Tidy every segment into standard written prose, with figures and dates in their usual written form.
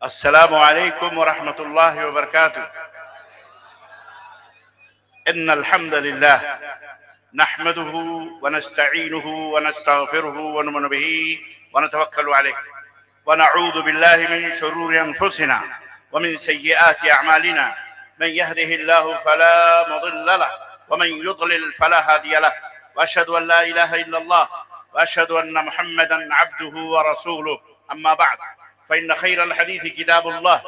السلام عليكم ورحمة الله وبركاته. إن الحمد لله نحمده ونستعينه ونستغفره ونؤمن به ونتوكل عليه ونعوذ بالله من شرور أنفسنا ومن سيئات أعمالنا. من يهده الله فلا مضل له ومن يضلل فلا هادي له، وأشهد أن لا إله إلا الله وأشهد أن محمدا عبده ورسوله. أما بعد، فإن خير الحديث كتاب الله،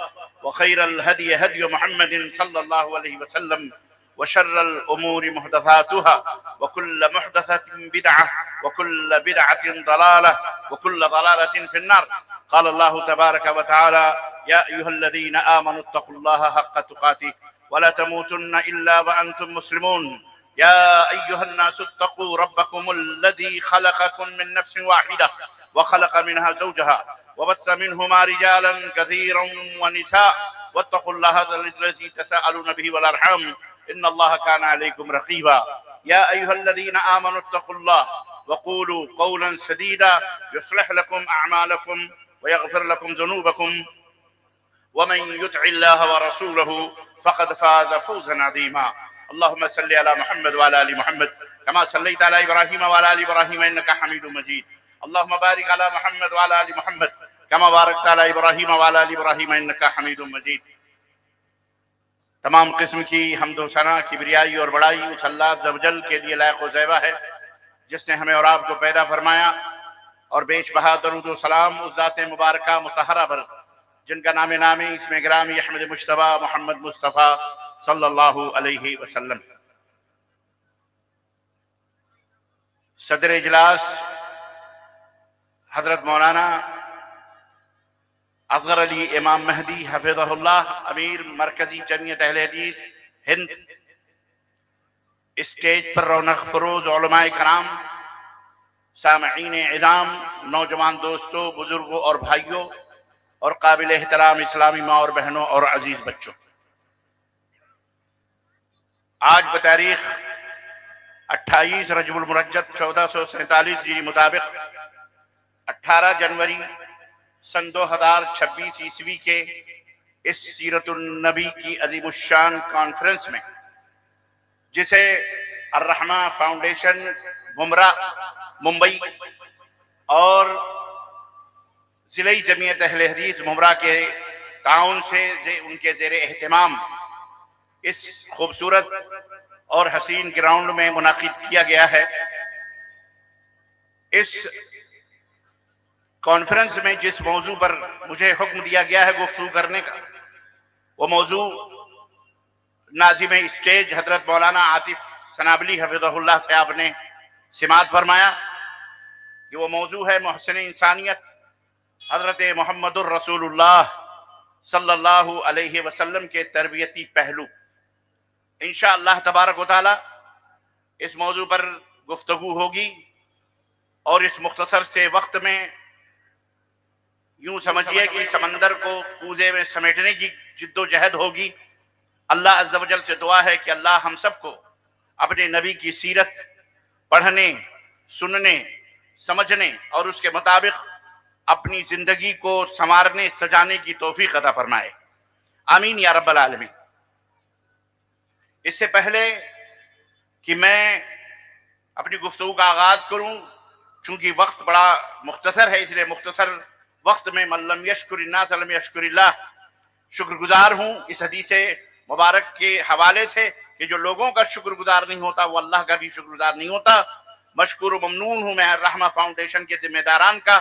وخير الهدي هدي محمد صلى الله عليه وسلم، وشر الأمور محدثاتها، وكل محدثة بدعة، وكل بدعة ضلالة، وكل ضلالة في النار. قال الله تبارك وتعالى: يا أيها الذين آمنوا اتقوا الله حق تقاته ولا تموتن إلا وأنتم مسلمون. يا أيها الناس اتقوا ربكم الذي خلقكم من نفس واحدة وخلق منها زوجها وبث منهما رجالا كثيرا ونساء، واتقوا الله الذي تساءلون به والأرحام إن الله كان عليكم رقيبا. يا أيها الذين آمنوا اتقوا الله وقولوا قولا سديدا يصلح لكم أعمالكم ويغفر لكم ذنوبكم، ومن يطع الله ورسوله فقد فاز فوزا عظيما. اللهم صل على محمد وعلى آل محمد كما صليت على إبراهيم وعلى آل إبراهيم إنك حميد مجيد. اللهم بارك على محمد وعلى آل محمد كما باركت على إبراهيم وعلى آل إبراهيم إنك حميد مجيد. تمام قسم کی حمد و ثنا، کبریائی اور بڑائی اس اللہ عز و جل کے لیے لائق و زیبا ہے جس نے ہمیں اور آپ کو پیدا فرمایا، اور بیش بہا درود و سلام اس ذات مبارکہ مطہرہ پر جن کا نام نامی اس میں گرامی احمد مجتبیٰ محمد مصطفیٰ صلی اللہ علیہ وسلم. صدر اجلاس حضرت مولانا اصغر علی امام مہدی حفظہ اللہ، امیر مرکزی جمعیت اہل حدیث ہند، اسٹیج پر رونق فروز علماء کرام، سامعین اعظام، نوجوان دوستوں، بزرگوں اور بھائیوں، اور قابل احترام اسلامی ماں اور بہنوں اور عزیز بچوں، آج بتاریخ 28 رجب المرجب 1447 ہجری مطابق 18 جنوری سن 2026 عیسوی کے اس سیرت النبی کی عظیم الشان کانفرنس میں، جسے الرحمہ فاؤنڈیشن بمرہ ممبئی اور ضلعی جمعیت اہل حدیث بمرہ کے تعاون سے ان کے زیر اہتمام اس خوبصورت اور حسین گراؤنڈ میں منعقد کیا گیا ہے. اس کانفرنس میں جس موضوع پر مجھے حکم دیا گیا ہے گفتگو کرنے کا، وہ موضوع ناظم اسٹیج حضرت مولانا عاطف سنابلی حفظہ اللہ صاحب نے سماعت فرمایا کہ وہ موضوع ہے محسن انسانیت حضرت محمد الرسول اللہ صلی اللہ علیہ وسلم کے تربیتی پہلو. انشاءاللہ تبارک و تعالی اس موضوع پر گفتگو ہوگی، اور اس مختصر سے وقت میں یوں سمجھیے کہ سمندر کو کوزے میں سمیٹنے کی جد و جہد ہوگی. اللہ عز و جل سے دعا ہے کہ اللہ ہم سب کو اپنے نبی کی سیرت پڑھنے، سننے، سمجھنے اور اس کے مطابق اپنی زندگی کو سنوارنے سجانے کی توفیق عطا فرمائے. آمین یا رب العالمین. اس سے پہلے کہ میں اپنی گفتگو کا آغاز کروں، چونکہ وقت بڑا مختصر ہے، اس لیے مختصر وقت میں من لم یشکر الناس لم یشکر اللہ، شکر گزار ہوں اس حدیث مبارک کے حوالے سے کہ جو لوگوں کا شکر گزار نہیں ہوتا وہ اللہ کا بھی شکر گزار نہیں ہوتا. مشکور و ممنون ہوں میں الرحمہ فاؤنڈیشن کے ذمہ داران کا،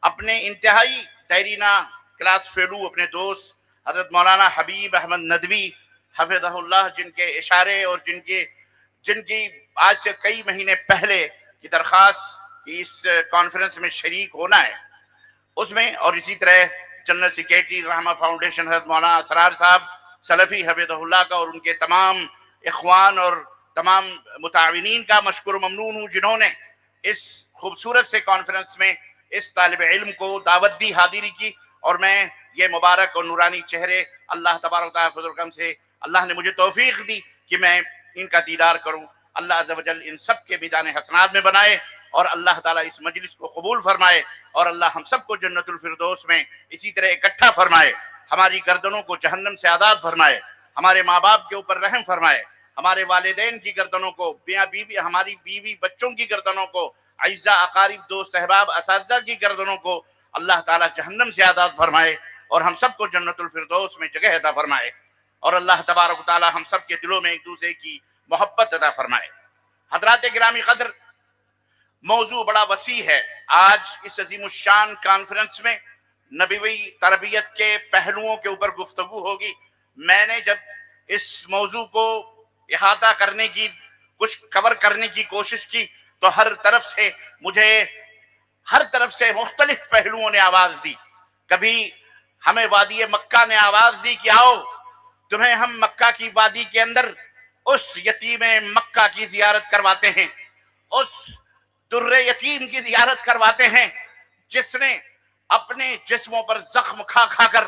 اپنے انتہائی دیرینہ کلاس فیلو اپنے دوست حضرت مولانا حبیب احمد ندوی حفظہ اللہ، جن کے اشارے اور جن کی آج سے کئی مہینے پہلے کی درخواست کہ اس کانفرنس میں شریک ہونا ہے اس میں، اور اسی طرح جنرل سیکریٹری رحمہ فاؤنڈیشن حضرت مولانا اسرار صاحب سلفی حفظہ اللہ کا، اور ان کے تمام اخوان اور تمام متعاونین کا مشکور و ممنون ہوں جنہوں نے اس خوبصورت سے کانفرنس میں اس طالب علم کو دعوت دی، حاضری کی. اور میں یہ مبارک اور نورانی چہرے اللہ تبارک و تعالیٰ فضل و کرم سے اللہ نے مجھے توفیق دی کہ میں ان کا دیدار کروں. اللہ عز و جل ان سب کے میدان حسنات میں بنائے اور اللہ تعالیٰ اس مجلس کو قبول فرمائے، اور اللہ ہم سب کو جنت الفردوس میں اسی طرح اکٹھا فرمائے، ہماری گردنوں کو جہنم سے آزاد فرمائے، ہمارے ماں باپ کے اوپر رحم فرمائے، ہمارے والدین کی گردنوں کو، بیاں بیوی، ہماری بیوی بچوں کی گردنوں کو، اعزاء اقارب دوست احباب اساتذہ کی گردنوں کو اللہ تعالیٰ جہنم سے آزاد فرمائے، اور ہم سب کو جنت الفردوس میں جگہ عطا فرمائے، اور اللہ تبارک و تعالیٰ ہم سب کے دلوں میں ایک دوسرے کی محبت عطا فرمائے۔ حضرات گرامی قدر، موضوع بڑا وسیع ہے۔ آج اس عظیم الشان کانفرنس میں نبوی تربیت کے پہلوؤں کے اوپر گفتگو ہوگی۔ میں نے جب اس موضوع کو احاطہ کرنے کی، کچھ کور کرنے کی کوشش کی تو ہر طرف سے مختلف پہلوؤں نے آواز دی۔ کبھی ہمیں وادی مکہ نے آواز دی کہ آؤ تمہیں ہم مکہ کی وادی کے اندر اس یتیم مکہ کی زیارت کرواتے ہیں، اس در یتیم کی زیارت کرواتے ہیں جس نے اپنے جسموں پر زخم کھا کھا کر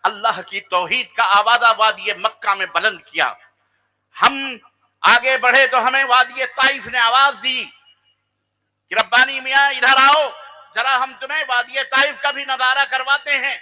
اللہ کی توحید کا آوازہ وادی مکہ میں بلند کیا۔ ہم آگے بڑھے تو ہمیں وادی طائف نے آواز دی کہ ربانی میاں ادھر آؤ، ذرا ہم تمہیں وادی طائف کا بھی نظارہ کرواتے ہیں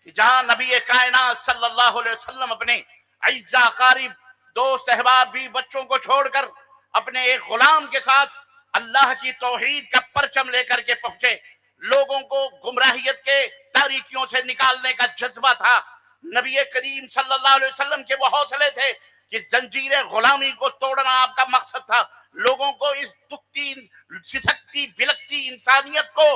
کہ جہاں نبی کائنات صلی اللہ علیہ وسلم اپنے اعزاء اقارب دوست احباب بھی بچوں کو چھوڑ کر اپنے ایک غلام کے ساتھ اللہ کی توحید کا پرچم لے کر کے پہنچے۔ لوگوں کو گمراہیت کے تاریکیوں سے نکالنے کا جذبہ تھا۔ نبی کریم صلی اللہ علیہ وسلم کے وہ حوصلے تھے کہ زنجیر غلامی کو توڑنا آپ کا مقصد تھا۔ لوگوں کو اس دکھتی، سسکتی، بلکتی انسانیت کو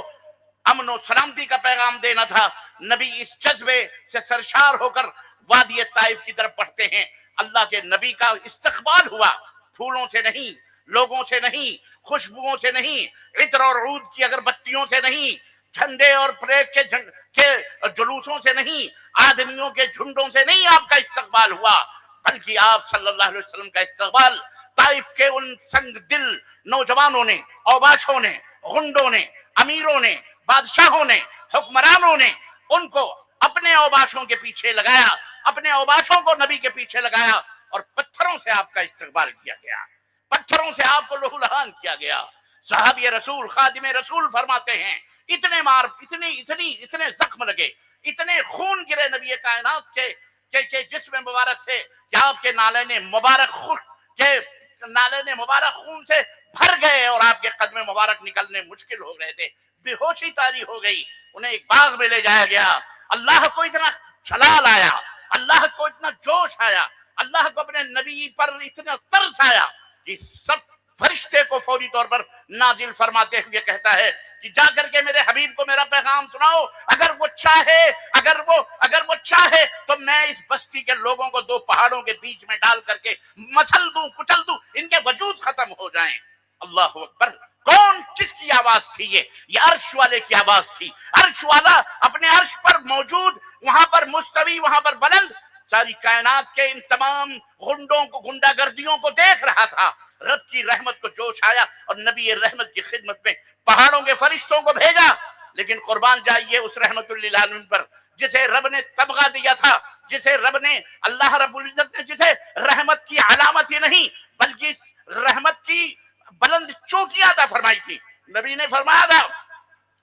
امن و سلامتی کا پیغام دینا تھا۔ نبی اس جذبے سے سرشار ہو کر وادی طائف کی طرف بڑھتے ہیں۔ اللہ کے نبی کا استقبال ہوا، پھولوں سے نہیں، لوگوں سے نہیں، خوشبوؤں سے نہیں، عطر اور عود کی اگربتیوں سے نہیں، جھنڈے اور پریڈ کے جلوسوں سے نہیں، آدمیوں کے جھنڈوں سے نہیں آپ کا استقبال ہوا، بلکہ آپ صلی اللہ علیہ وسلم کا استقبال طائف کے ان سنگ دل نوجوانوں نے، اوباشوں نے، غنڈوں نے، امیروں نے، بادشاہوں نے، حکمرانوں نے ان کو اپنے اوباشوں کے پیچھے لگایا، اپنے اوباشوں کو نبی کے پیچھے لگایا، اور پتھروں سے آپ کا استقبال کیا گیا، پتھروں سے آپ کو لہو لہان کیا گیا۔ صحابی رسول، خادم رسول فرماتے ہیں اتنے زخم لگے، اتنے خون گرے نبی کائنات کے جسم مبارک سے کہ آپ کے نالین مبارک خون سے بھر گئے، اور آپ کے قدم مبارک نکلنے مشکل ہو گئے تھے۔ بے ہوشی طاری ہو گئی، انہیں ایک باغ میں لے جایا گیا۔ اللہ کو اتنا جلال آیا، اللہ کو اتنا جوش آیا، اللہ کو اپنے نبی پر اتنا ترس آیا کہ سب فرشتے کو فوری طور پر نازل فرماتے ہوئے کہتا ہے کہ جا کر کے میرے حبیب کو میرا پیغام سناؤ، اگر وہ چاہے تو میں اس بستی کے لوگوں کو دو پہاڑوں کے بیچ میں ڈال کر کے مسل دوں، کچل دوں، ان کے وجود ختم ہو جائیں۔ اللہ اکبر! کون، کس کی آواز تھی یہ عرش والے کی آواز تھی۔ عرش والا اپنے عرش پر موجود، وہاں پر مستوی، وہاں پر بلند، ساری کائنات کے ان تمام غنڈوں کو، گنڈا گردیوں کو دیکھ رہا تھا۔ رب کی رحمت کو جوش آیا اور نبی رحمت کی خدمت میں پہاڑوں کے فرشتوں کو بھیجا۔ لیکن قربان جائیے اس رحمت للعالمین پر جسے رب نے تمغہ دیا تھا، جسے رب نے، اللہ رب العزت نے جسے رحمت کی علامت ہی نہیں بلکہ رحمت کی بلند چوٹیاں عطا فرمائی تھی۔ نبی نے فرمایا تھا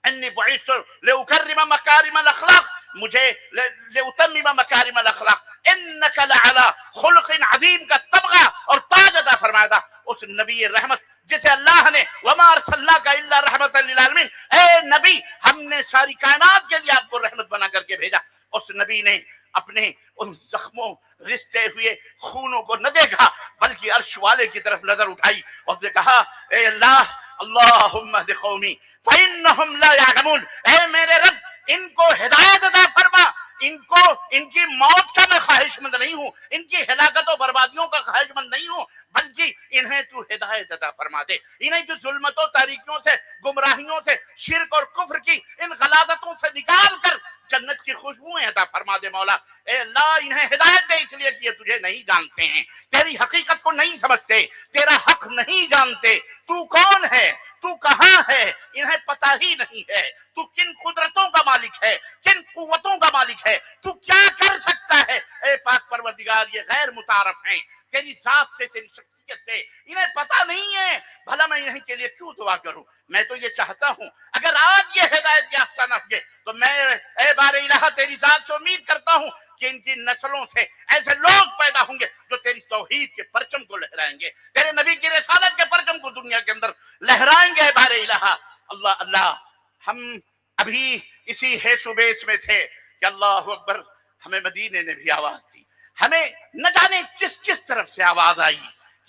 انی بعثت لأکرم مکارم الاخلاق، مجھے لأتمم مکارم الاخلاق، انک لعلی خلق عظیم کا تمغہ اور تاج عطا فرمایا تھا اس نبی رحمت جسے اللہ نے وما ارسلناک الا رحمت للعالمین، اے نبی ہم نے ساری کائنات کے لیے آپ کو رحمت بنا کر کے بھیجا۔ اس نبی نے اپنے ان زخموں، رستے ہوئے خونوں کو نہ دیکھا بلکہ عرش والے کی طرف نظر اٹھائی اور نے کہا اے اللہ، اللہم اہد قومی فإنہم لا یعلمون، اے میرے رب ان کو ہدایت عطا فرما، ان کی موت کا میں خواہش مند نہیں ہوں، ان کی ہلاکت و بربادیوں کا خواہش مند نہیں ہوں، بلکہ انہیں تو ہدایت عطا فرما دے، انہیں تو ظلمتوں، تاریکیوں سے، گمراہیوں سے، شرک اور کفر کی ان غلاظتوں سے نکال کر جنت کی خوشبوئیں عطا فرما دے مولا۔ اے اللہ انہیں ہدایت دے، اس لیے کہ یہ تجھے نہیں جانتے ہیں، تیری حقیقت کو نہیں سمجھتے، تیرا حق نہیں جانتے، تو کون ہے، تو کہاں ہے، انہیں پتہ ہی نہیں ہے، تو کن قدرتوں کا مالک ہے، کن قوتوں کا مالک ہے، تو کیا کر سکتا ہے۔ اے پاک پروردگار یہ غیر متعارف ہیں تیری ذات سے، تیری شخصیت سے، انہیں پتہ نہیں ہے بھلا میں انہیں کے لیے کیوں دعا کروں؟ میں تو یہ چاہتا ہوں اگر آج یہ ہدایت یافتہ نہ ہوئے تو میں اے بار الہ تیری ذات سے امید کرتا ہوں کہ ان کی نسلوں سے ایسے لوگ پیدا ہوں گے جو تیری توحید کے پرچم کو لہرائیں گے، تیرے نبی کی رسالت کے پرچم کو دنیا کے اندر لہرائیں گے۔ اے بار الہ، اللہ اللہ، ہم ابھی اسی حیث و بیس میں تھے کہ اللہ اکبر، ہمیں مدینے نے بھی آواز دی، ہمیں نہ جانے کس کس طرف سے آواز آئی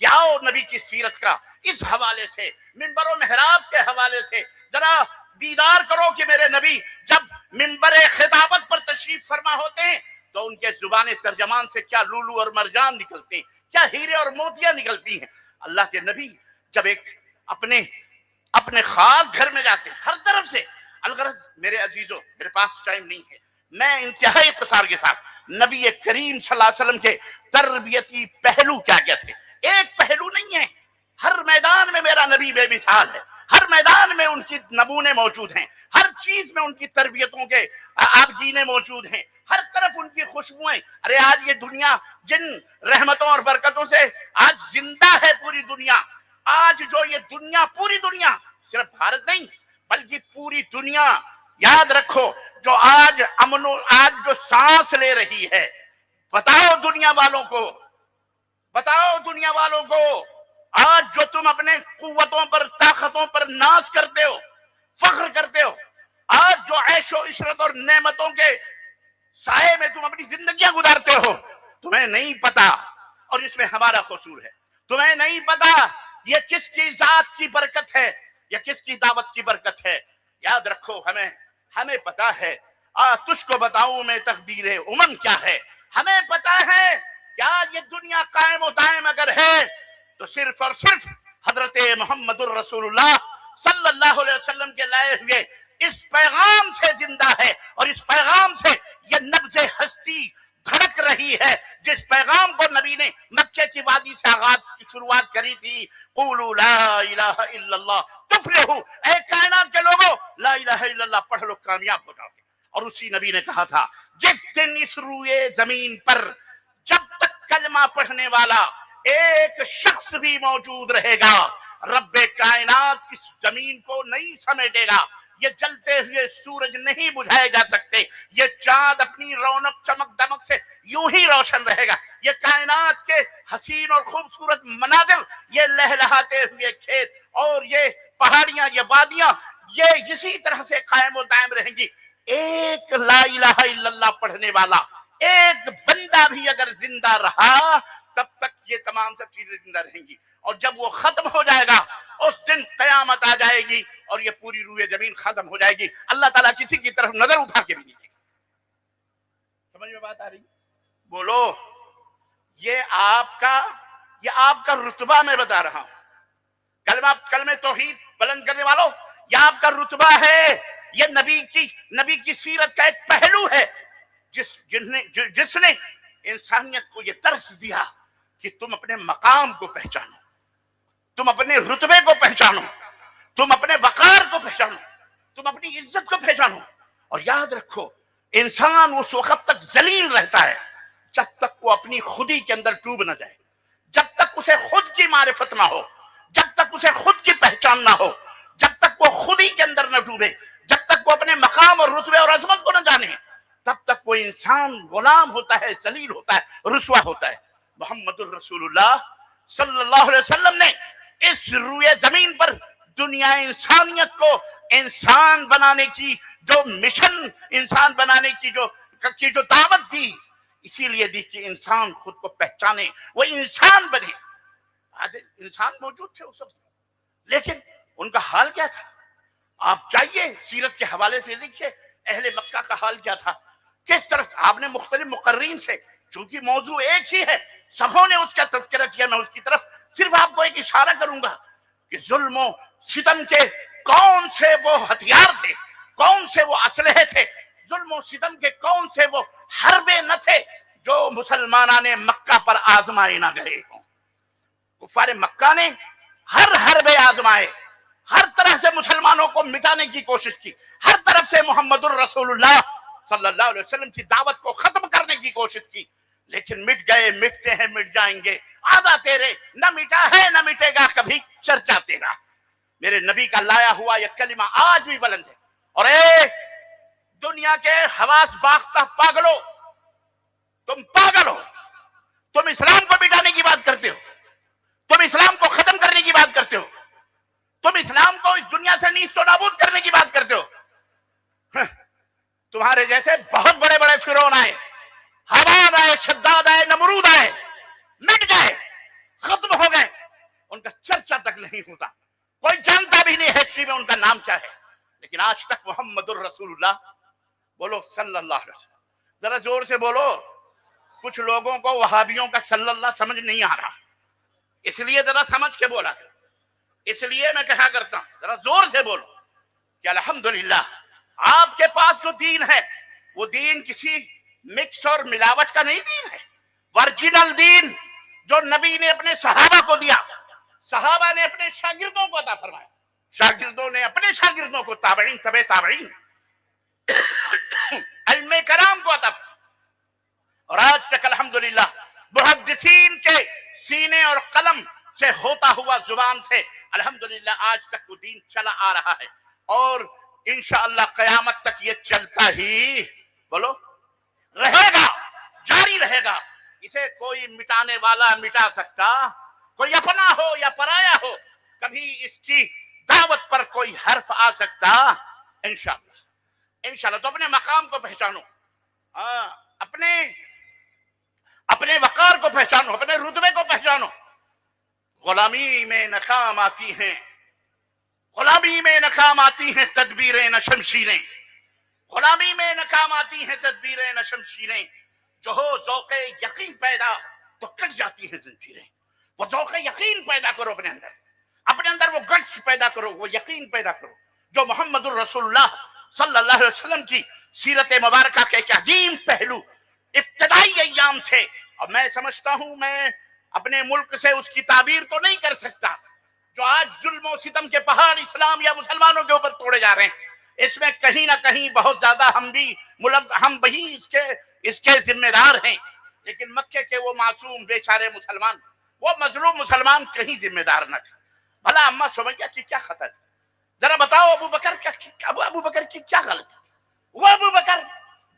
کہ آؤ نبی کی سیرت کا اس حوالے سے، منبر و محراب کے حوالے سے ذرا دیدار کرو کہ میرے نبی جب منبر خطابت پر تشریف فرما ہوتے ہیں تو ان کے زبان ترجمان سے کیا لولو اور مرجان نکلتے ہیں، کیا ہیرے اور موتیاں نکلتی ہیں۔ اللہ کے نبی جب ایک اپنے خاص گھر میں جاتے ہیں، ہر طرف سے، الغرض میرے عزیزوں، میرے پاس ٹائم نہیں ہے، میں انتہائی اختصار کے ساتھ نبی کریم صلی اللہ علیہ وسلم کے تربیتی پہلو کیا کیا تھے، ایک پہلو نہیں ہے، ہر میدان میں میرا نبی بے مثال ہے، ہر میدان میں ان کی نمونے موجود ہیں، ہر چیز میں ان کی تربیتوں کے آبگینے موجود ہیں، ہر طرف ان کی خوشبوئیں۔ ارے آج یہ دنیا جن رحمتوں اور برکتوں سے آج زندہ ہے، پوری دنیا، آج جو یہ دنیا، پوری دنیا، صرف بھارت نہیں بلکہ پوری دنیا، یاد رکھو، جو آج آج جو سانس لے رہی ہے، بتاؤ دنیا والوں کو آج جو تم اپنے قوتوں پر، طاقتوں پر ناز کرتے ہو، فخر کرتے ہو، آج جو عیش و عشرت اور نعمتوں کے سائے میں تم اپنی زندگیاں گزارتے ہو، تمہیں نہیں پتا، اور اس میں ہمارا قصور ہے، تمہیں نہیں پتا یہ کس کی ذات کی برکت ہے، یہ کس کی دعوت کی برکت ہے۔ یاد رکھو، ہمیں پتا ہے، تجھ کو بتاؤں میں تقدیر امم کیا ہے، ہمیں پتا ہے کہ آج یہ دنیا قائم و دائم اگر ہے تو صرف اور صرف حضرت محمد الرسول اللہ صلی اللہ علیہ وسلم کے لائے ہوئے اس پیغام سے زندہ ہے، اور اس پیغام سے یہ نبض ہستی دھڑک رہی ہے، جس پیغام کو نبی نے مکے کی وادی سے آغاز کی شروعات کری تھی، قولوا لا الہ الا اللہ تفلحوا، اے کائنات کے لوگوں لا الہ الا اللہ پڑھ لو، کامیاب ہو جاؤ گے۔ اور اسی نبی نے کہا تھا جس دن اس روئے زمین پر جب تک کلمہ پڑھنے والا ایک شخص بھی موجود رہے گا، رب کائنات اس زمین کو نہیں سمیٹے گا، یہ جلتے ہوئے سورج نہیں بجھائے جا سکتے، یہ چاند اپنی رونق چمک دمک سے یوں ہی روشن رہے گا، یہ کائنات کے حسین اور خوبصورت مناظر، یہ لہلہاتے ہوئے کھیت اور یہ پہاڑیاں، یہ وادیاں، یہ اسی طرح سے قائم و دائم رہیں گی۔ ایک لا الہ الا اللہ پڑھنے والا ایک بندہ بھی اگر زندہ رہا تب تک یہ تمام سب چیزیں زندہ رہیں گی، اور جب وہ ختم ہو جائے گا اس دن قیامت آ جائے گی اور یہ پوری روئے زمین ختم ہو جائے گی، اللہ تعالیٰ کسی کی طرف نظر اٹھا کے بھی نہیں دے گا۔ سمجھ میں بات آ رہی؟ بولو، یہ آپ کا رتبہ میں بتا رہا ہوں، کلمہ توحید بلند کرنے والوں، یہ آپ کا رتبہ ہے، یہ نبی کی سیرت کا ایک پہلو ہے جس نے انسانیت کو یہ درس دیا کہ تم اپنے مقام کو پہچانو، تم اپنے رتبے کو پہچانو، تم اپنے وقار کو پہچانو، تم اپنی عزت کو پہچانو۔ اور یاد رکھو، انسان اس وقت تک ذلیل رہتا ہے جب تک وہ اپنی خودی کے اندر ڈوب نہ جائے، جب تک اسے خود کی معرفت نہ ہو، جب تک اسے خود کی پہچان نہ ہو، جب تک وہ خودی کے اندر نہ ڈوبے، جب تک وہ اپنے مقام اور رتبے اور عظمت کو نہ جانے، تب تک وہ انسان غلام ہوتا ہے، ذلیل ہوتا ہے، رسوا ہوتا ہے۔ محمد الرسول اللہ صلی اللہ علیہ وسلم نے اس روئے زمین پر دنیا انسانیت کو انسان بنانے کی جو مشن، انسان بنانے کی جو دعوت دی، اسی لیے دی کہ انسان خود کو پہچانے، وہ انسان بنے۔ انسان موجود تھے اس وقت، لیکن ان کا حال کیا تھا؟ آپ چاہیے سیرت کے حوالے سے دیکھیے اہل مکہ کا حال کیا تھا، کس طرح آپ نے مختلف مقررین سے، چونکہ موضوع ایک ہی ہے، سبوں نے اس کا تذکرہ کیا، میں اس کی طرف صرف آپ کو ایک اشارہ کروں گا کہ ظلم و ستم کے کون سے وہ ہتھیار تھے، کون سے وہ اسلحے تھے، ظلم و ستم کے کون سے وہ حربے نہ تھے جو مسلمانان مکہ پر آزمائے نہ گئے ہوں۔ کفار مکہ نے ہر حربے آزمائے، ہر طرح سے مسلمانوں کو مٹانے کی کوشش کی، ہر طرف سے محمد الرسول اللہ صلی اللہ علیہ وسلم کی دعوت کو ختم کرنے کی کوشش کی، لیکن مٹ گئے، مٹتے ہیں، مٹ جائیں گے، آدھا تیرے، نہ مٹا ہے نہ مٹے گا کبھی چرچا تیرا۔ میرے نبی کا لایا ہوا یہ کلمہ آج بھی بلند ہے۔ اور اے دنیا کے حواس باختہ پاگلو، تم پاگل ہو، تم اسلام کو مٹانے کی بات کرتے ہو، تم اسلام کو ختم کرنے کی بات کرتے ہو، تم اسلام کو اس دنیا سے نیست و نابود کرنے کی بات کرتے ہو۔ تمہارے جیسے بہت بڑے بڑے فرعون آئے، حمان آئے، شداد آئے، نمرود آئے، مٹ گئے، ختم ہو گئے، ان کا چرچا تک نہیں ہوتا، کوئی جانتا بھی نہیں ہسٹری میں ان کا نام کیا ہے۔ لیکن آج تک محمد الرسول اللہ، بولو صلی اللہ علیہ وسلم، ذرا زور سے بولو۔ کچھ لوگوں کو وہابیوں کا صلی اللہ سمجھ نہیں آ رہا، اس لیے ذرا سمجھ کے بولا، اس لیے میں کہا کرتا ہوں ذرا زور سے بولو کہ الحمدللہ آپ کے پاس جو دین ہے وہ دین کسی مکس اور ملاوٹ کا نہیں دین ہے، ورجنل دین جو نبی نے اپنے صحابہ کو دیا، صحابہ نے اپنے شاگردوں کو عطا فرمایا، شاگردوں نے اپنے شاگردوں کو، تابعین تبع تابعین علم کرام کو عطا فرمایا۔ اور آج تک الحمدللہ محدثین کے سینے اور قلم سے ہوتا ہوا زبان سے الحمدللہ آج تک وہ دین چلا آ رہا ہے، اور انشاءاللہ قیامت تک یہ چلتا ہی بولو رہے گا، جاری رہے گا۔ اسے کوئی مٹانے والا مٹا سکتا، کوئی اپنا ہو یا پرایا ہو، کبھی اس کی دعوت پر کوئی حرف آ سکتا؟ انشاءاللہ۔ تو اپنے مقام کو پہچانو، اپنے وقار کو پہچانو، اپنے رتبے کو پہچانو۔ غلامی میں ناکام آتی ہیں، غلامی میں ناکام آتی ہیں تدبیریں نہ شمشیریں، غلامی میں ناکام آتی ہیں تدبیریں نہ شمشیریں، جو ہو ذوق یقین پیدا تو کٹ جاتی ہیں زنجیریں۔ وہ ذوق یقین پیدا کرو اپنے اندر وہ گٹس پیدا کرو، وہ یقین پیدا کرو جو محمد الرسول اللہ صلی اللہ علیہ وسلم کی سیرت مبارکہ کے ایک عظیم پہلو ابتدائی ایام تھے۔ اور میں سمجھتا ہوں میں اپنے ملک سے اس کی تعبیر تو نہیں کر سکتا، جو آج ظلم و ستم کے پہاڑ اسلام یا مسلمانوں کے اوپر توڑے جا رہے ہیں، اس میں کہیں نہ کہیں بہت زیادہ ہم بھی اس کے ذمہ دار ہیں۔ لیکن مکے کے وہ معصوم بیچارے مسلمان، وہ مظلوم مسلمان کہیں ذمہ دار نہ تھے۔ بھلا اماں سمیہ کی کیا خطر ہے؟ ذرا بتاؤ ابو بکر کی کیا غلط ہے؟ وہ ابو بکر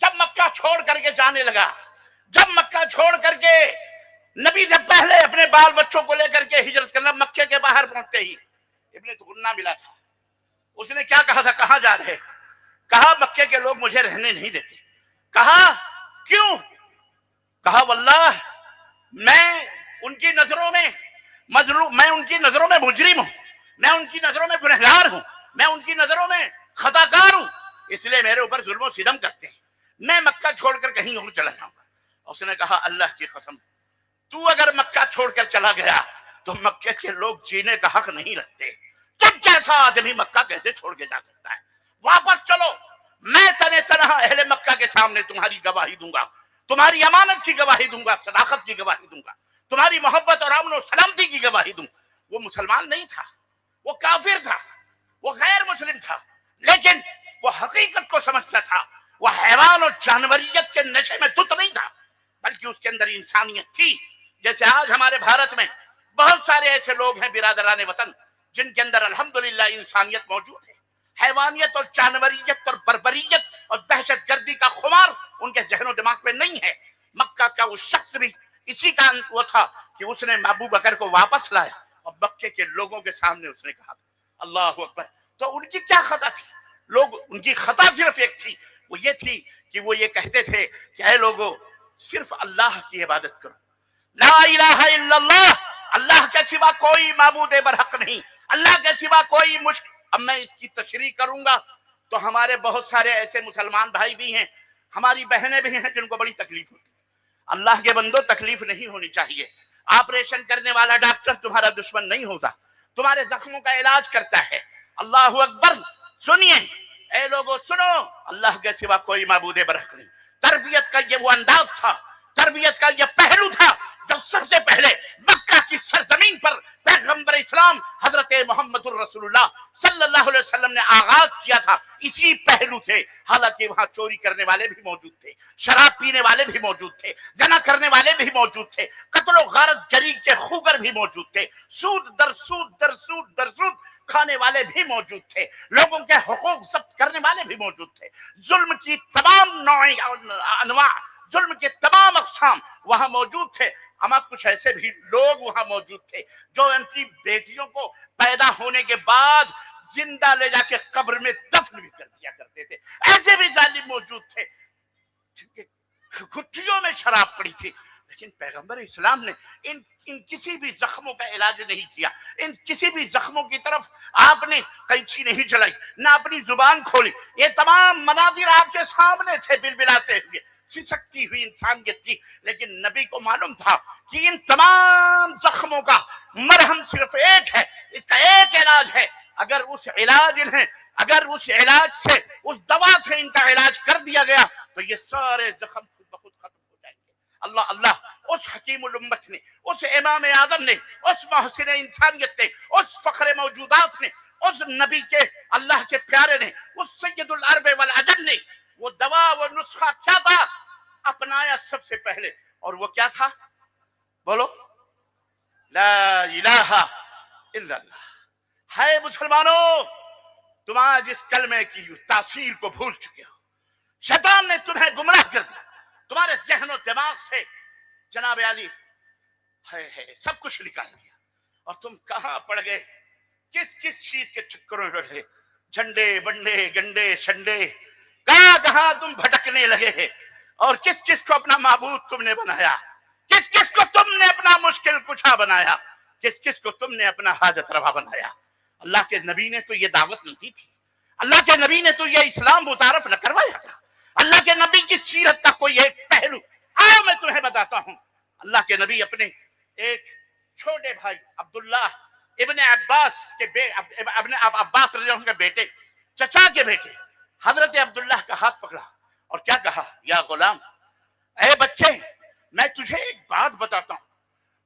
جب مکہ چھوڑ کر کے جانے لگا، جب مکہ چھوڑ کر کے نبی سے پہلے اپنے بال بچوں کو لے کر کے ہجرت کرنا، مکے کے باہر پہنچتے ہی ابن تغنہ ملا تھا۔ اس نے کیا کہا تھا؟ کہاں جا رہے؟ کہا مکے کے لوگ مجھے رہنے نہیں دیتے۔ کہا کیوں؟ کہا واللہ میں ان کی نظروں میں مظلوم، میں ان کی نظروں میں مجرم ہوں، میں ان کی نظروں میں گنہگار ہوں، میں ان کی نظروں میں خطا کار ہوں، اس لیے میرے اوپر ظلم و ستم کرتے ہیں، میں مکہ چھوڑ کر کہیں اور چلا جاؤں گا۔ اس نے کہا اللہ کی قسم، تو اگر مکہ چھوڑ کر چلا گیا تو مکہ کے لوگ جینے کا حق نہیں رکھتے، تم جیسا آدمی مکہ کیسے چھوڑ کے جا سکتا ہے؟ واپس چلو، میں تنہا اہل مکہ کے سامنے تمہاری گواہی دوں گا، تمہاری امانت کی گواہی دوں گا، صداقت کی گواہی دوں گا، تمہاری محبت اور امن و سلامتی کی گواہی دوں۔ وہ مسلمان نہیں تھا، وہ کافر تھا، وہ غیر مسلم تھا، لیکن وہ حقیقت کو سمجھتا تھا، وہ حیوان اور جانوریت کے نشے میں دھت نہیں تھا، بلکہ اس کے اندر انسانیت تھی۔ جیسے آج ہمارے بھارت میں بہت سارے ایسے لوگ ہیں برادران وطن جن کے اندر الحمدللہ انسانیت موجود ہے، حیوانیت اور جانوریت اور بربریت اور دہشت گردی کا خمار ان کے ذہن و دماغ میں نہیں ہے۔ مکہ کا وہ شخص بھی اسی کا وہ تھا کہ اس نے ابو بکر کو واپس لایا اور مکے کے لوگوں کے سامنے اس نے کہا اللہ اکبر۔ تو ان کی کیا خطا تھی؟ ان کی خطا صرف ایک تھی، وہ یہ تھی کہ وہ یہ کہتے تھے کہ اے لوگو صرف اللہ کی عبادت کرو، لا الہ الا اللہ، اللہ کے سوا کوئی معبود برحق نہیں، اللہ کے سوا کوئی مشک۔ اب میں اس کی تشریح کروں گا تو ہمارے بہت سارے ایسے مسلمان بھائی بھی ہیں، ہماری بہنیں بھی ہیں جن کو بڑی تکلیف ہوتی ہے۔ اللہ کے بندو تکلیف نہیں ہونی چاہیے۔ آپریشن کرنے والا ڈاکٹر تمہارا دشمن نہیں ہوتا، تمہارے زخموں کا علاج کرتا ہے۔ اللہ اکبر۔ سنیے اے لوگو سنو، اللہ کے سوا کوئی معبود برحق نہیں۔ تربیت کا یہ وہ انداز تھا، تربیت کا یہ پہلو تھا جو سب سے پہلے مکہ کی سرزمین پر پیغمبر اسلام حضرت محمد الرسول اللہ صلی اللہ علیہ وسلم نے آغاز کیا تھا، اسی پہلو سے، حالانکہ وہاں چوری کرنے والے بھی موجود تھے، شراب پینے والے بھی موجود تھے، زنا کرنے والے بھی موجود تھے، قتل و غارت گری کے خوگر بھی موجود تھے، سود در سود در سود در سود کھانے والے بھی موجود تھے، لوگوں کے حقوق ضبط کرنے والے بھی موجود تھے، ظلم کی تمام انواع، ظلم کے تمام اقسام وہاں موجود تھے۔ اما کچھ ایسے بھی لوگ وہاں موجود تھے جو اپنی بیٹیوں کو پیدا ہونے کے بعد زندہ لے جا کے قبر میں دفن بھی کر دیا کرتے تھے۔ ایسے بھی ظالم موجود تھے جن کے گھٹیوں میں شراب پڑی تھی، لیکن پیغمبر اسلام نے ان کسی بھی زخموں کا علاج نہیں کیا، ان کسی بھی زخموں کی طرف آپ نے قینچی نہیں چلائی، نہ اپنی زبان کھولی۔ یہ تمام مناظر آپ کے سامنے تھے بلبلاتے ہوئے، سسکتی ہوئی انسانیت کی، لیکن نبی کو معلوم تھا کہ ان تمام زخموں کا مرہم صرف ایک ہے، اس کا ایک علاج ہے۔ اگر اس علاج سے، اس دوا سے ان کا علاج کر دیا گیا تو یہ سارے زخم خود بخود ختم ہو جائیں گے۔ اللہ اللہ، اس حکیم الامت نے، اس امام اعظم نے، اس محسن انسانیت نے، اس فخر موجودات نے، اس نبی کے، اللہ کے پیارے نے، اس سید العرب والعجم نے وہ دوا، وہ نسخہ کیا تھا اپنایا سب سے پہلے، اور وہ کیا تھا؟ بولو، لا الہ الا اللہ۔ ہے مسلمانوں، تم آج اس کلمے کی تاثیر کو بھول چکے ہو، شیطان نے تمہیں گمراہ کر دیا، تمہارے ذہن و دماغ سے جناب علی ہے سب کچھ نکال دیا، اور تم کہاں پڑ گئے، کس چیز کے چکروں میں رہے، جھنڈے بنڈے گنڈے شنڈے، کہاں تم بھٹکنے لگے ہیں، اور کس کو اپنا معبود تم نے بنایا، کس کو تم نے اپنا مشکل کشا بنایا، کس کو تم نے اپنا حاجت روا بنایا۔ اللہ کے نبی نے تو یہ دعوت نہیں دی تھی، اللہ کے نبی نے تو یہ اسلام متعارف نہ کروایا تھا، اللہ کے نبی کی سیرت کا کوئی ایک پہلو آؤ میں تمہیں بتاتا ہوں۔ اللہ کے نبی اپنے ایک چھوٹے بھائی عبداللہ ابن عباس عباس رضی اللہ عنہ کے بیٹے، چچا کے بیٹے حضرت عبداللہ کا ہاتھ پکڑا اور کیا کہا؟ یا غلام، اے بچے، میں تجھے ایک بات بتاتا ہوں،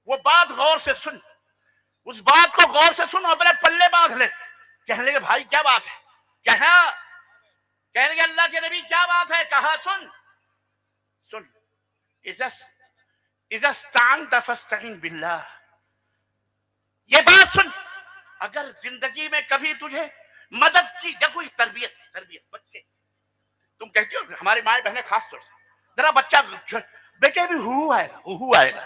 وہ بات غور سے سن، اس بات کو غور سے سن، اپنے پلے باندھ لے۔ کہنے لگے بھائی کیا بات ہے؟ کہنے لگے اللہ کے نبی کیا بات ہے؟ کہا سن اذا استعنت فاستعن باللہ، یہ بات سن، اگر زندگی میں کبھی تجھے مدد کی، دیکھو اس تربیت بچے، تم کہتے ہو ہماری مائیں بہنیں خاص طور سے، ذرا بچہ بیٹے بھی ہو آئے گا،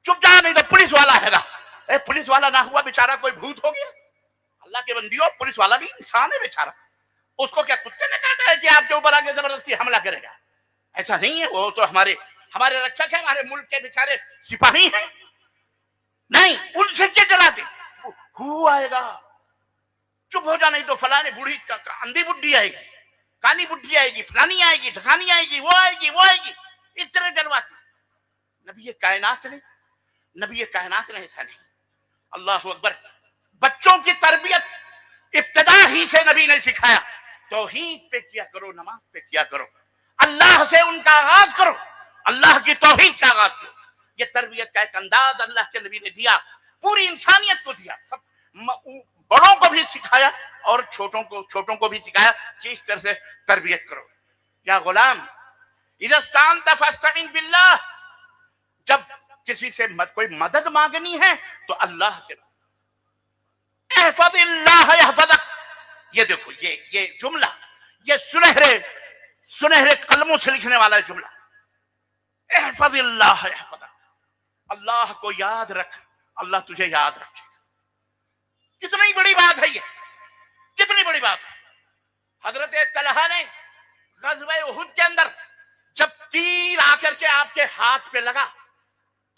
چپ جا نہیں تو پولیس والا آئے گا۔ پولیس والا نہ ہوا بیچارہ کوئی بھوت ہو گیا؟ اللہ کے بندیوں، پولیس والا بھی انسان ہے بیچارہ، اس کو کیا کتے نے کہا ہے کہ آپ کے اوپر آگے زبردستی حملہ کرے گا؟ ایسا نہیں ہے، وہ تو ہمارے رکشک ہے، ہمارے ملک کے بیچارے سپاہی ہیں، نہیں ان سے کیا جلاتے؟ ہو آئے گا، چپ ہو جا نہیں تو فلانے بوڑھی اندھی بڈھی آئے گی، کانی بڈھی آئے گی، فلانی آئے گی، ٹھکانی آئے گی، وہ آئے گی، اس طرح ڈرواتے۔ نبی کائنات نے ایسا نہیں۔ اللہ اکبر، بچوں کی تربیت ابتدا ہی سے نبی نے سکھایا، توحید پہ کیا کرو، نماز پہ کیا کرو، اللہ سے ان کا آغاز کرو، اللہ کی توحید سے آغاز کرو۔ یہ تربیت کا ایک انداز اللہ کے نبی نے دیا، پوری انسانیت کو دیا، سب بڑوں کو بھی سکھایا اور چھوٹوں کو بھی سکھایا کہ اس طرح سے تربیت کرو۔ یا غلام اذا استعنت فاستعن باللہ، جب کسی سے کوئی مدد مانگنی ہے تو اللہ سے، احفظ اللہ یحفظک، یہ دیکھو یہ جملہ، یہ سنہرے قلموں سے لکھنے والا جملہ، احفظ اللہ یحفظک، اللہ کو یاد رکھ، اللہ تجھے یاد رکھے۔ کتنی بڑی بات ہے یہ، کتنی بڑی بات ہے۔ حضرت طلحہ نے غزوہ احد کے اندر جب تیر آ کر کے آپ کے ہاتھ پہ لگا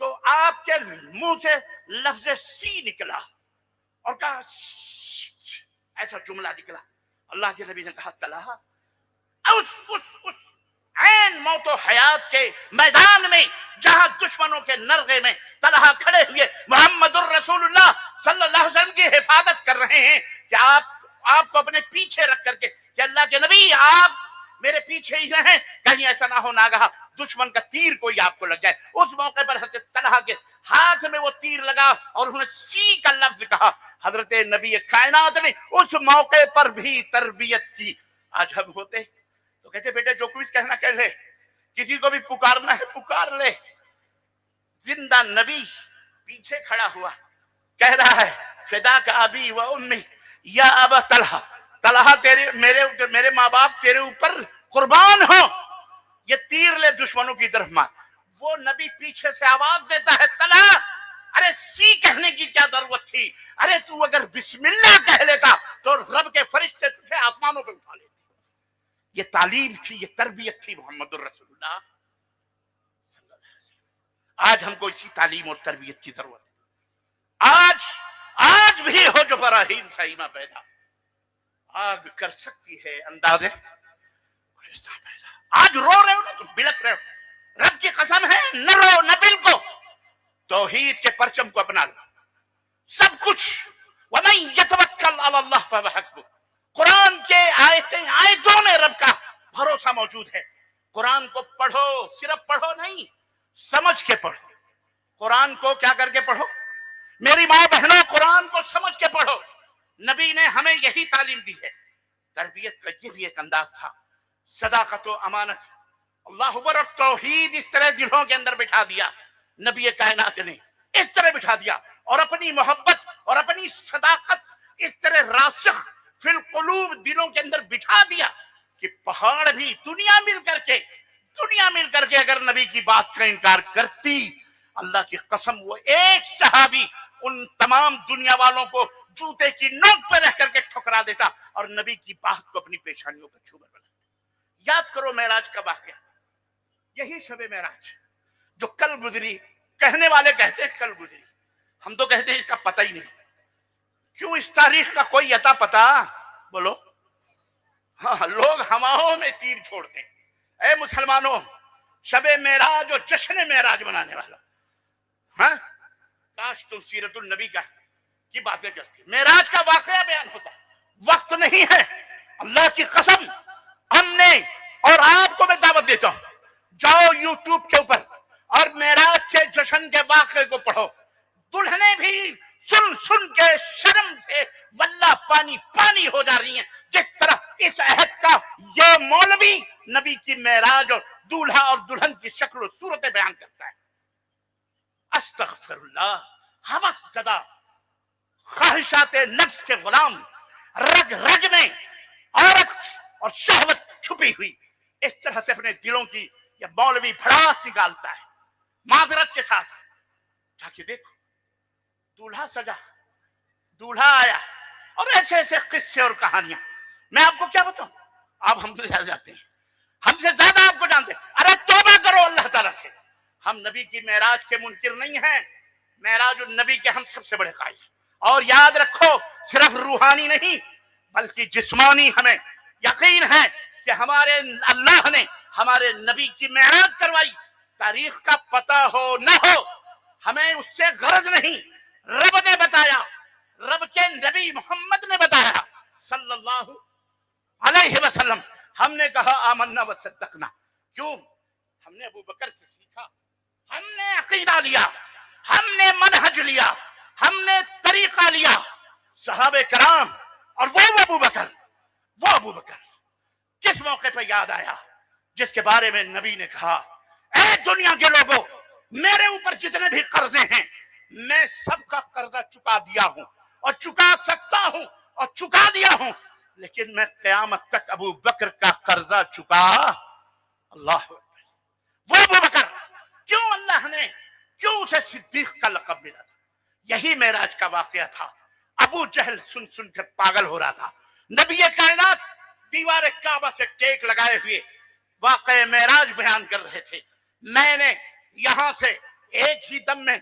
تو آپ کے منہ سے لفظ سی نکلا اور کہا ایسا جملہ نکلا۔ اللہ کے نبی نے کہا طلحہ، اس عین موت و حیات کے میدان میں جہاں دشمنوں کے نرغے میں طلحہ کھڑے ہوئے محمد الرسول اللہ صلی اللہ علیہ وسلم کی حفاظت کر رہے ہیں کہ آپ کو اپنے پیچھے رکھ کر کے کہ اللہ کے نبی آپ میرے پیچھے ہی رہیں، کہیں ایسا نہ ہو ناگہا دشمن کا تیر کوئی آپ کو لگ جائے. اس موقع پر حضرت طلحہ کے ہاتھ میں وہ تیر لگا اور انہوں نے سی کا لفظ کہا. حضرت نبی کائنات نے اس موقع پر بھی تربیت کی. آج ہم ہوتے تو کہتے بیٹے جو کچھ کہنا کہہ لے, کسی کو بھی پکارنا ہے پکار لے. زندہ نبی پیچھے کھڑا ہوا کہہ رہا ہے فدا کا ابی و امی یا ابا طلحہ, طلحہ میرے ماں باپ تیرے اوپر قربان ہو, یہ تیر لے دشمنوں کی طرف مار. وہ نبی پیچھے سے آواز دیتا ہے طلحہ ارے سی کہنے کی کیا ضرورت تھی, ارے تو اگر بسم اللہ کہہ لیتا تو رب کے فرشتے تجھے آسمانوں پہ اٹھا لیتے. یہ تعلیم تھی, یہ تربیت تھی محمد الرسول اللہ. آج ہم کو اسی تعلیم اور تربیت کی ضرورت ہے. آج بھی ہو جو براہیم سائمہ پیدا, آگ کر سکتی ہے اندازے پیدا. آج رو رہے ہو نا تم, بلک رہے ہو, رب کی قسم ہے نہ رو نہ بالکو, توحید کے پرچم کو اپنا لو. سب کچھ وَمَن يَتَوَكَّلْ عَلَى اللَّهِ فَهُوَ حَسْبُهُ, قرآن کے آیتوں میں رب کا بھروسہ موجود ہے. قرآن کو پڑھو, صرف پڑھو نہیں, سمجھ کے پڑھو. قرآن کو کیا کر کے پڑھو میری ماں بہنوں, قرآن کو سمجھ کے پڑھو. نبی نے ہمیں یہی تعلیم دی ہے. تربیت کا یہ بھی ایک انداز تھا, صداقت و امانت. اللہ اکبر, اور توحید اس طرح دلوں کے اندر بٹھا دیا نبی کائنات نے, اس طرح بٹھا دیا, اور اپنی محبت اور اپنی صداقت اس طرح راسخ فی القلوب دلوں کے اندر بٹھا دیا کہ پہاڑ بھی دنیا مل کر کے اگر نبی کی بات کا انکار کرتی, اللہ کی قسم وہ ایک صحابی ان تمام دنیا والوں کو جوتے کی نوک پہ رہ کر کے ٹھکرا دیتا اور نبی کی بات کو اپنی پیشانیوں کا چھوبر بنا. یاد کرو معراج کا واقعہ, یہی شب معراج جو کل گزری. کہنے والے کہتے ہیں کل گزری, ہم تو کہتے ہیں اس کا پتہ ہی نہیں. کیوں اس تاریخ کا کوئی عطا پتہ بولو. ہاں, لوگ ہواؤں میں تیر چھوڑتے ہیں. اے مسلمانوں, شب معراج اور جشن معراج منانے والا, ہاں کاش تم سیرت النبی کی باتیں کرتے. معراج کا واقعہ بیان ہوتا, وقت نہیں ہے. اللہ کی قسم ہم نے اور آپ کو میں دعوت دیتا ہوں, جاؤ یوٹیوب کے اوپر اور معراج کے جشن کے واقعے کو پڑھو. دلہنیں بھی سن کے شرم سے واللہ پانی ہو جا رہی ہیں, جس طرح اس عہد کا یہ مولوی نبی کی معراج اور دولہا اور دلہن کی شکل و صورتیں بیان کرتا ہے. استغفر اللہ, ہوس زدہ خواہشات نفس کے غلام, رگ رگ میں عورت اور شہوت چھپی ہوئی, اس طرح سے اپنے دلوں کی یہ مولوی بھڑاس نکالتا ہے معذرت کے ساتھ. جا کے دیکھو, دولہا سجا, دولہا آیا, اور ایسے ایسے قصے اور کہانیاں. میں آپ کو کیا بتاؤں, آپ ہم سے زیادہ جانتے ہیں, ہم سے زیادہ آپ کو جانتے ہیں. ارے توبہ کرو اللہ تعالیٰ سے. ہم نبی کی معراج کے منکر نہیں ہیں, معراج النبی کے ہم سب سے بڑے قائل ہیں. اور یاد رکھو, صرف روحانی نہیں بلکہ جسمانی ہمیں یقین ہے کہ ہمارے اللہ نے ہمارے نبی کی معراج کروائی. تاریخ کا پتہ ہو نہ ہو, ہمیں اس سے غرض نہیں. رب نے بتایا, رب کے نبی محمد نے بتایا صلی اللہ علیہ وسلم. ہم نے کہا آمنا و صدقنا. کیوں؟ ہم نے ابو بکر سے سیکھا, ہم نے عقیدہ لیا, ہم نے منہج لیا, ہم نے طریقہ لیا. صحابہ کرام اور وہ ابو بکر کس موقع پہ یاد آیا جس کے بارے میں نبی نے کہا اے دنیا کے لوگوں, میرے اوپر جتنے بھی قرضے ہیں میں سب کا قرضہ چکا دیا ہوں اور چکا سکتا ہوں اور چکا دیا ہوں, لیکن میں قیامت تک ابو بکر کا قرضہ چکا. اللہ وہ ابو بکر, کیوں اللہ نے کیوں اسے صدیق کا لقب ملا تھا؟ یہی معراج کا واقعہ تھا. ابو جہل سن کر پاگل ہو رہا تھا. نبی کائنات دیوار کعبہ سے ٹیک لگائے ہوئے واقعہ معراج بیان کر رہے تھے. میں نے یہاں سے ایک ہی دم میں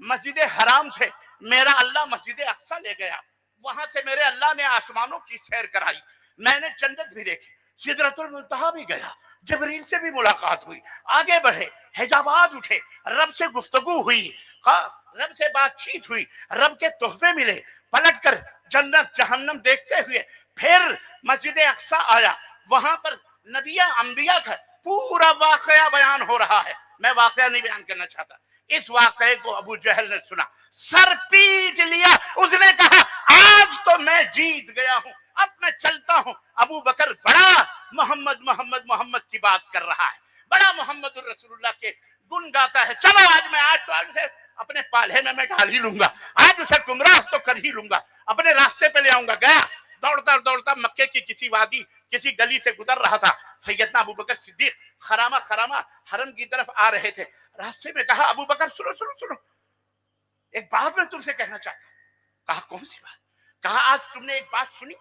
مسجد حرام سے میرا اللہ مسجد اقصی لے گیا, وہاں سے میرے اللہ نے آسمانوں کی سیر کرائی, میں نے جنت بھی دیکھی, سدرۃ المنتہا بھی گیا, جبریل سے بھی ملاقات ہوئی, آگے بڑھے, حجابات اٹھے, رب سے گفتگو ہوئی, رب سے بات چیت ہوئی, رب کے تحفے ملے, پلٹ کر جنت جہنم دیکھتے ہوئے پھر مسجد اقصی آیا, وہاں پر نبیاں انبیاء تھے, پورا واقعہ بیان ہو رہا ہے. میں واقعہ نہیں بیان کرنا چاہتا. اس واقعے کو ابو جہل نے سنا, سر پیٹ لیا. اس نے کہا آج تو میں جیت گیا ہوں, اب میں چلتا ہوں. ابو بکر بڑا محمد محمد محمد کی بات کر رہا ہے, بڑا محمد الرسول اللہ کے گن گاتا ہے. چلو آج سے اپنے پالے میں ڈال ہی لوں گا, آج اسے گمراہ تو کر ہی لوں گا, اپنے راستے پہ لے آؤں گا. گیا دوڑتا دوڑتا مکے کی کسی وادی کسی گلی سے گزر رہا تھا. سیدنا ابو بکر صدیق خرامہ حرم کی طرف آ رہے تھے. راستے میں کہا ابو بکر سنو سنو سنو, ایک بات میں تم سے کہنا چاہتا ہوں. کہا کون سی بات؟ کہا آج تم نے ایک بات سنی؟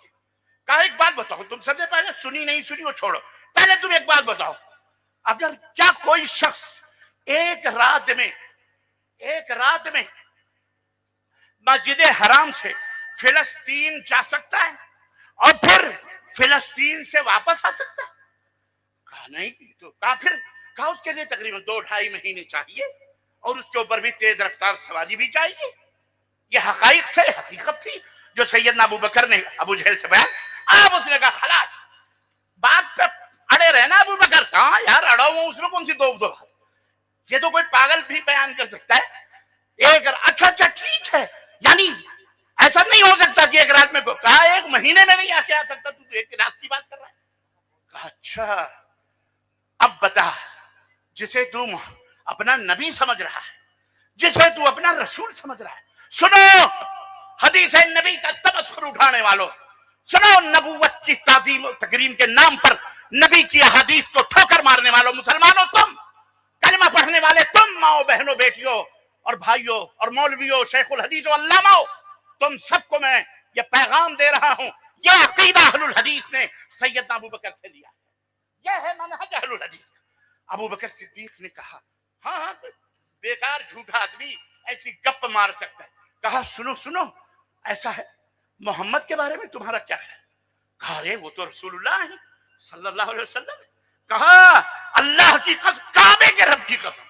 کہا ایک بات بتاؤ. تم سب سے پہلے سنی نہیں سنی وہ چھوڑو, پہلے تم ایک بات بتاؤ. اگر کیا کوئی شخص ایک رات میں مسجد حرام سے فلسطین جا سکتا ہے اور پھر فلسطین سے واپس آ سکتا ہے؟ کہا نہیں. تو کہا اس کے لیے تقریباً 2-2.5 مہینے چاہیے, اور اس کے اوپر بھی تیز رفتار سواری بھی چاہیے. یہ حقیقت تھی جو سیدنا ابو بکر نے ابو جہل سے بیان. اب اس نے کہا خلاص بات پہ اڑے رہنا ابو بکر. کہاں یار اڑا ہوں, اس میں کون سی دو بات, یہ تو کوئی پاگل بھی بیان کر سکتا ہے. اچھا ٹھیک ہے, یعنی ایسا نہیں ہو سکتا کہ ایک رات میں. کہا 1 مہینے میں نہیں آ سکتا, تو ایک رات کی بات کر رہا ہے. کہا اچھا اب بتا, جسے تم اپنا نبی سمجھ رہا ہے, جسے تو اپنا رسول سمجھ رہا ہے, سنو حدیث نبی کا تمسخر اٹھانے والوں, سنو نبوت کی تعظیم و تکریم کے نام پر نبی کی احادیث کو ٹھوکر مارنے والوں, مسلمانوں تم, کلمہ پڑھنے والے تم, ماؤں بہنوں بیٹیوں اور بھائیوں اور مولویوں, شیخ الحدیث و علاماؤں, تم سب کو میں یہ پیغام دے رہا ہوں. یہ عقیدہ اہل الحدیث نے سیدنا ابو بکر سے لیا, یہ ہے منہج اہل الحدیث. ابو بکر صدیق نے کہا ہاں بیکار جھوٹا آدمی ایسی گپ مار سکتا ہے. کہا سنو ایسا ہے, محمد کے بارے میں تمہارا کیا ہے؟ کہا ارے وہ تو رسول اللہ ہے صلی اللہ علیہ وسلم. کہا اللہ کی قسم, کعبے کے رب کی قسم,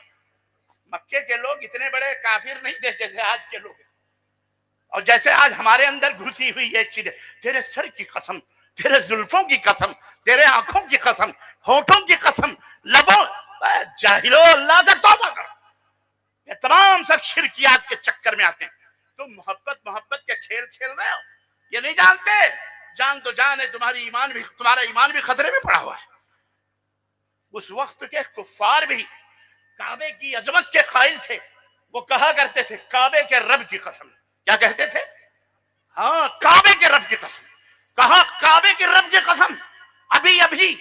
مکے کے لوگ اتنے بڑے کافر نہیں تھے جیسے آج کے لوگ, اور جیسے آج ہمارے اندر گھسی ہوئی یہ چیز. تیرے سر کی قسم, تیرے زلفوں کی قسم, تیرے آنکھوں کی قسم, ہونٹوں کی قسم, لبوں, جاہلو اللہ سے توبہ کرو. یہ تمام سب شرکیات کے چکر میں آتے ہیں. تم محبت کے کھیل کھیل رہے ہو, یہ نہیں جانتے. جان تو جان ہے, تمہارا ایمان بھی خطرے میں پڑا ہوا ہے. اس وقت کے کفار بھی کعبے کی عظمت کے قائل تھے. وہ کہا کرتے تھے کعبے کے رب کی قسم. کیا کہتے تھے؟ ہاں کعبے کے رب کی قسم. کہا کعبے کے رب کی قسم, ابھی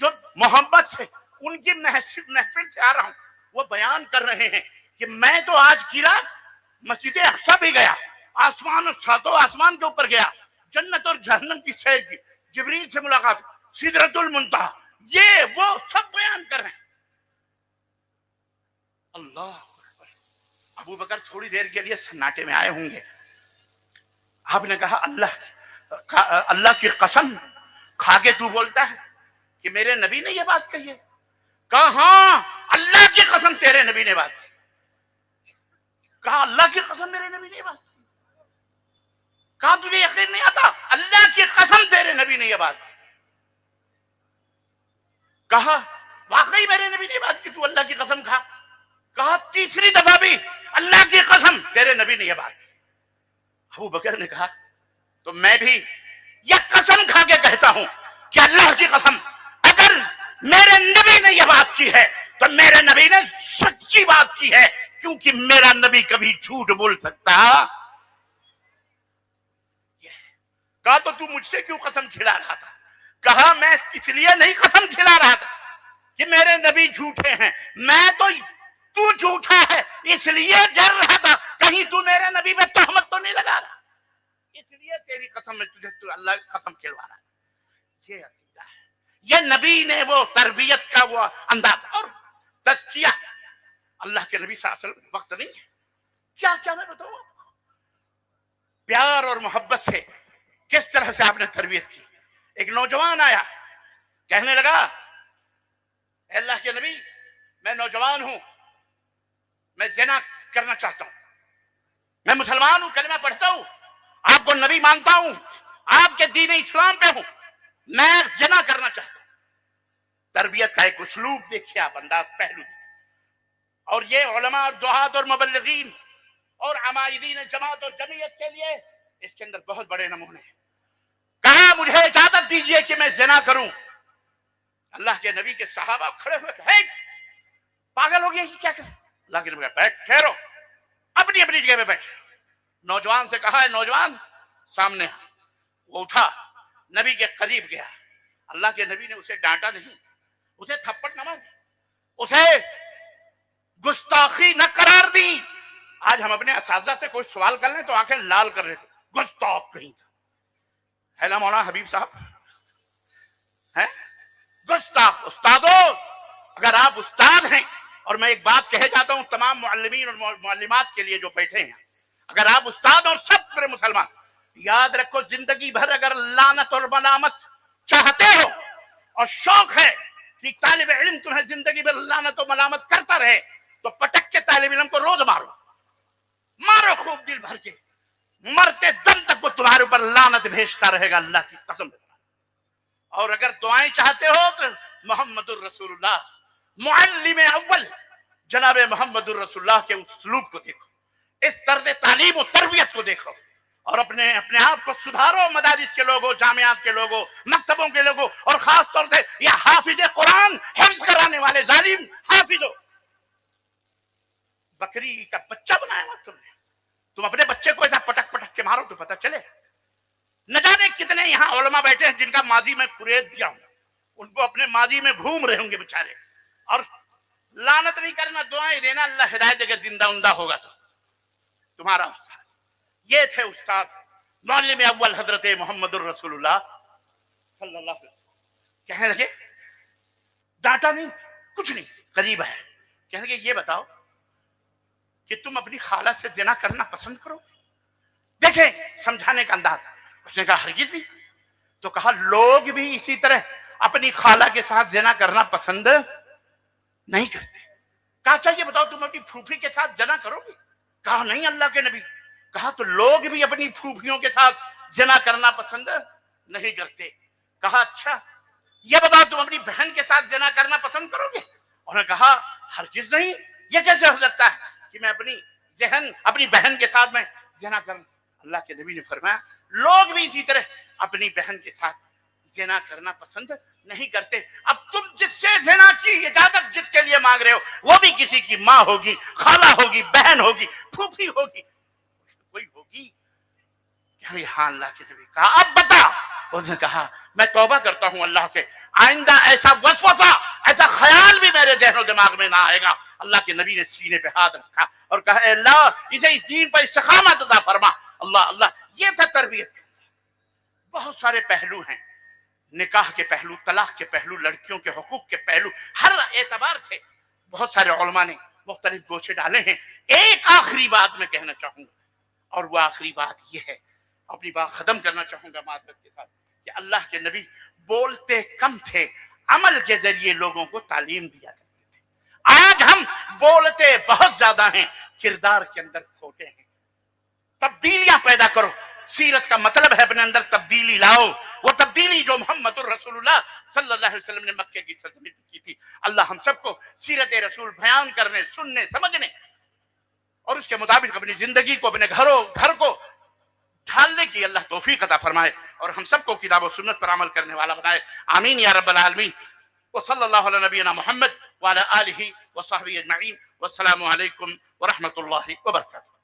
جو محبت سے ان کی محفل سے آ رہا ہوں, وہ بیان کر رہے ہیں کہ میں تو آج کی رات مسجد اقصی بھی گیا, ساتوں آسمان کے اوپر گیا, جنت اور جہنم کی سیر کی, جبریل سے ملاقات, سدرۃ المنتہا, یہ وہ سب بیان کر رہے ہیں. اللہ اکبر. ابو بکر تھوڑی دیر کے لیے سناٹے میں آئے ہوں گے. آپ نے کہا اللہ کی قسم کھا کے تو بولتا ہے کہ میرے نبی نے یہ بات کہی ہے؟ کہا ہاں اللہ کی قسم تیرے نبی نے بات کی. کہا اللہ کی قسم میرے نبی نے بات کی. کہا تجھے یقین نہیں آتا؟ اللہ کی قسم تیرے نبی نے یہ بات کی. کہا واقعی میرے نبی نے بات کی, تو اللہ کی قسم کھا. کہا تیسری دفعہ بھی اللہ کی قسم تیرے نبی نے یہ بات کی. ابو بکر نے کہا تو میں بھی یہ قسم کھا کے کہتا ہوں کہ اللہ کی قسم اگر میرے نبی نے یہ بات کی ہے تو میرے نبی نے سچی بات کی ہے, کیونکہ میرا نبی کبھی جھوٹ بول سکتا. کہا تو مجھ سے کیوں قسم کھلا رہا تھا؟ کہا میں اس لیے نہیں قسم کھلا رہا تھا کہ میرے نبی جھوٹے ہیں, میں تو جھوٹا ہے اس لیے ڈر رہا تھا کہیں تو میرے نبی پہ تہمت تو نہیں لگا رہا, اس لیے تیری قسم میں تجھے تو اللہ کی قسم کھلوا رہا ہے. یہ عقیدہ ہے, یہ نبی نے وہ تربیت کا وہ انداز اور تزکیہ. اللہ کے نبی صلی اللہ علیہ وسلم وقت نہیں ہے, کیا میں بتاؤں آپ کو, پیار اور محبت سے کس طرح سے آپ نے تربیت کی. ایک نوجوان آیا, کہنے لگا اے اللہ کے نبی میں نوجوان ہوں, میں زنا کرنا چاہتا ہوں, میں مسلمان ہوں, کلمہ پڑھتا ہوں, آپ کو نبی مانتا ہوں, آپ کے دین اسلام پہ ہوں, میں زنا کرنا چاہتا ہوں. تربیت کا ایک اسلوب دیکھیے آپ، انداز، پہلو. اور یہ علماء اور دعات اور مبلغین اور عمائدین جماعت اور جمعیت کے لیے اس کے اندر بہت بڑے نمونے ہیں. کہا مجھے اجازت دیجئے کہ میں زنا کروں. اللہ کے نبی کے صحابہ کھڑے ہوئے کہے پاگل ہو گیا یہ کیا کرے. اللہ کے نبی کہا بیٹھ، ٹھہرو، اپنی اپنی جگہ پہ بیٹھ. نوجوان سے کہا ہے نوجوان سامنے. وہ اٹھا، نبی کے قریب گیا. اللہ کے نبی نے اسے ڈانٹا نہیں، اسے تھپڑ نہ ماری، اسے گستاخی نہ قرار دی. آج ہم اپنے اساتذہ سے کوئی سوال کر لیں تو آنکھیں لال کر رہے تھے، گستاخ کہیں کا ہے نا مولانا حبیب صاحب ہے. گستاخ. استادوں اگر آپ استاد ہیں، اور میں ایک بات کہے جاتا ہوں تمام معلمین اور معلمات کے لیے جو بیٹھے ہیں، اگر آپ استاد اور سب میرے مسلمان یاد رکھو، زندگی بھر اگر لعنت اور ملامت چاہتے ہو اور شوق ہے کہ طالب علم تمہیں زندگی بھر لعنت و ملامت کرتا رہے، تو پٹک کے طالب علم کو روز مارو، مارو خوب دل بھر کے، مرتے دم تک وہ تمہارے اوپر لعنت بھیجتا رہے گا، اللہ کی قسم. اور اگر دعائیں چاہتے ہو تو محمد الرسول اللہ معلم اول جناب محمد الرسول اللہ کے اسلوب کو دیکھو، اس طرز تعلیم و تربیت کو دیکھو، اور اپنے آپ کو سدھارو. مدارس کے لوگوں، جامعات کے لوگوں، مکتبوں کے لوگوں، اور خاص طور سے یہ حافظ قرآن حفظ کرانے والے ظالم حافظوں، بکری کا بچہ بنایا ہوا تم نے. تم اپنے بچے کو ایسا پٹک پٹک کے مارو تو پتہ چلے. نہ جانے کتنے یہاں علماء بیٹھے ہیں جن کا ماضی میں قریت دیا ہوں، ان کو اپنے ماضی میں گھوم رہے ہوں گے بےچارے. اور لعنت نہیں کرنا، دعائیں دینا، اللہ ہدایت دے کے زندہ عمدہ ہوگا تو تمہارا استاد. یہ تھے استاد معلم اول حضرت محمد الرسول اللہ صلی اللہ علیہ وسلم. کہنے لگے، ڈانٹا نہیں، کچھ نہیں، قریب ہے. کہنے لگے یہ بتاؤ کہ تم اپنی خالہ سے زنا کرنا پسند کرو. دیکھیں سمجھانے کا انداز. اس نے کہا ہرگز نہیں. تو کہا لوگ بھی اسی طرح اپنی خالہ کے ساتھ زنا کرنا پسند نہیں کرتے. کہا اچھا یہ بتاؤ تم اپنی پھوپھی کے ساتھ زنا کرو گے. کہا نہیں اللہ کے نبی. کہا تو لوگ بھی اپنی پھوپھیوں کے ساتھ زنا کرنا پسند نہیں کرتے. کہا اچھا یہ بتاؤ تم اپنی بہن کے ساتھ زنا کرنا پسند کرو گے. انہوں نے کہا ہرگز نہیں، یہ کیسے ہو سکتا ہے کہ میں اپنی بہن کے ساتھ میں زنا کروں. اللہ کے نبی نے فرمایا لوگ بھی اسی طرح اپنی بہن کے ساتھ زنا کرنا پسند نہیں کرتے. اب تم جس سے زنا کی اجازت جس کے لیے مانگ رہے ہو وہ بھی کسی کی ماں ہوگی، خالہ ہوگی، بہن ہوگی، پھوپھی ہوگی، کوئی ہوگی. ہاں اللہ کے نبی. کہا اب بتا. اس نے کہا میں توبہ کرتا ہوں اللہ سے، آئندہ ایسا وسوسہ، ایسا خیال بھی میرے ذہن و دماغ میں نہ آئے گا. اللہ کے نبی نے سینے پہ ہاتھ رکھا اور کہا اے اللہ اسے اس دین پر استقامت عطا فرما. اللہ اللہ. یہ تھا تربیت. بہت سارے پہلو ہیں، نکاح کے پہلو، طلاق کے پہلو، لڑکیوں کے حقوق کے پہلو، ہر اعتبار سے بہت سارے علماء نے مختلف گوشے ڈالے ہیں. ایک آخری بات میں کہنا چاہوں گا، اور وہ آخری بات یہ ہے، اپنی بات ختم کرنا چاہوں گا معذرت کے ساتھ، کہ اللہ کے نبی بولتے کم تھے، عمل کے ذریعے لوگوں کو تعلیم دیا کرتے تھے. آج ہم بولتے بہت زیادہ ہیں، کردار کے اندر کھوٹے ہیں. تبدیلیاں پیدا کرو. سیرت کا مطلب ہے اپنے اندر تبدیلی لاؤ. وہ تبدیلی جو محمد الرسول اللہ صلی اللہ علیہ وسلم نے مکے کی سرزمین میں کی تھی. اللہ ہم سب کو سیرت رسول بیان کرنے، سننے، سمجھنے اور اس کے مطابق اپنی زندگی کو، اپنے گھر کو ڈھالنے کی اللہ توفیق عطا فرمائے، اور ہم سب کو کتاب و سنت پر عمل کرنے والا بنائے. آمین یا رب العالمین. وصلی اللہ علی نبینا محمد وعلی آلہ وصحبہ اجمعین. والسلام علیکم ورحمۃ اللہ وبرکاتہ.